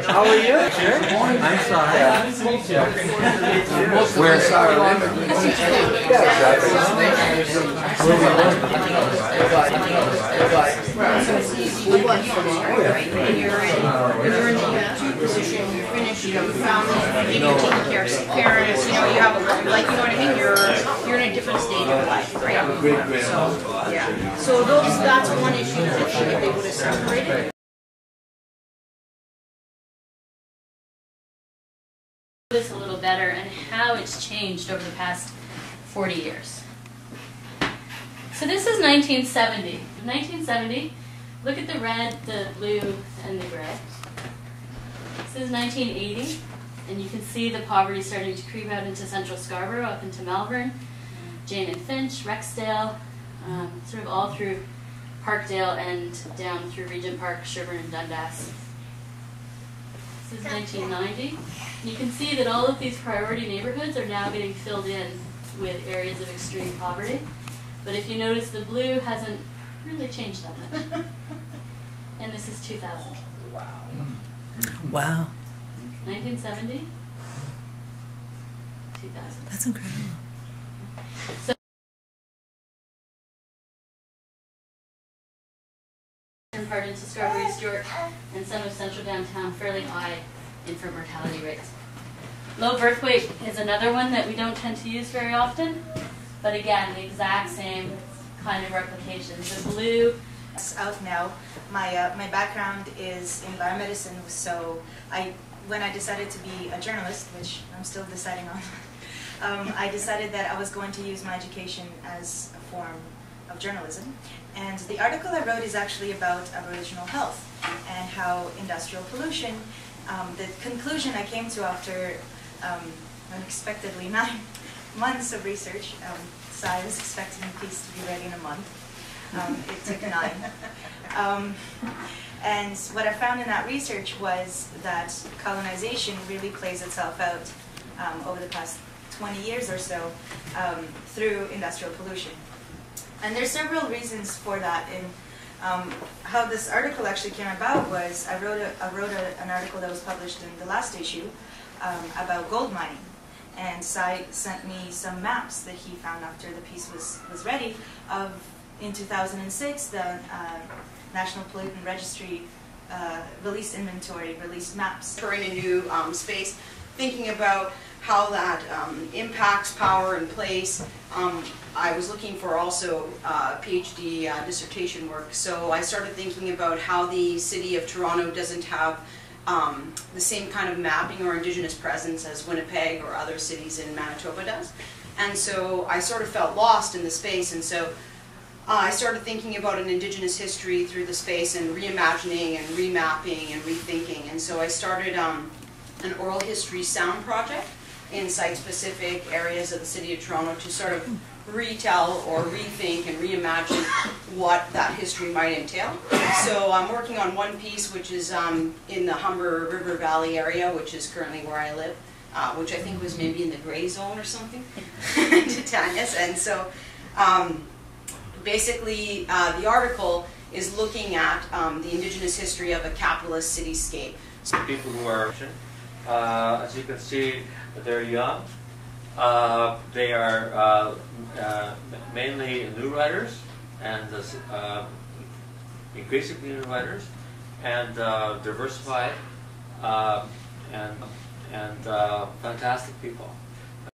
How are you? I'm sorry. We're sorry. You found maybe you're taking care of some parents, you know, you have a, like, you know what I mean, you're in a different stage of life, right? So, yeah. So that's one issue if they would have separated. This a little better and how it's changed over the past 40 years. So this is 1970. 1970, look at the red, the blue, and the gray. This is 1980, and you can see the poverty starting to creep out into central Scarborough, up into Malvern, Jane and Finch, Rexdale, sort of all through Parkdale and down through Regent Park, Sherbourne, and Dundas. This is 1990. You can see that all of these priority neighborhoods are now getting filled in with areas of extreme poverty. But if you notice, the blue hasn't really changed that much. And this is 2000. Wow. Wow. 1970, 2000. That's incredible. So in part into Scarborough East York and some of central downtown, fairly high infant mortality rates. Low birth weight is another one that we don't tend to use very often, but again, the exact same kind of replication. The blue. Out now. My background is in biomedicine, so when I decided to be a journalist, which I'm still deciding on, I decided that I was going to use my education as a form of journalism. And the article I wrote is actually about Aboriginal health and how industrial pollution, the conclusion I came to after unexpectedly 9 months of research, so I was expecting the piece to be ready in a month. It took 9. And what I found in that research was that colonization really plays itself out over the past 20 years or so through industrial pollution. And there's several reasons for that. And how this article actually came about was I wrote an article that was published in the last issue about gold mining. And Sai sent me some maps that he found after the piece was ready of, in 2006, the National Pollutant Registry released inventory, released maps. For in a new space, thinking about how that impacts power and place. I was looking for also PhD dissertation work, so I started thinking about how the city of Toronto doesn't have the same kind of mapping or Indigenous presence as Winnipeg or other cities in Manitoba does. And so I sort of felt lost in the space, and so I started thinking about an Indigenous history through the space and reimagining and remapping and rethinking. And so I started an oral history sound project in site-specific areas of the city of Toronto to sort of retell or rethink and reimagine what that history might entail. So I'm working on one piece which is in the Humber River Valley area, which is currently where I live, which I think was maybe in the gray zone or something to Tanya's. And so basically the article is looking at the Indigenous history of a capitalist cityscape. So people who are, as you can see, they're young. They are mainly new writers and increasingly new writers, and diversified and fantastic people.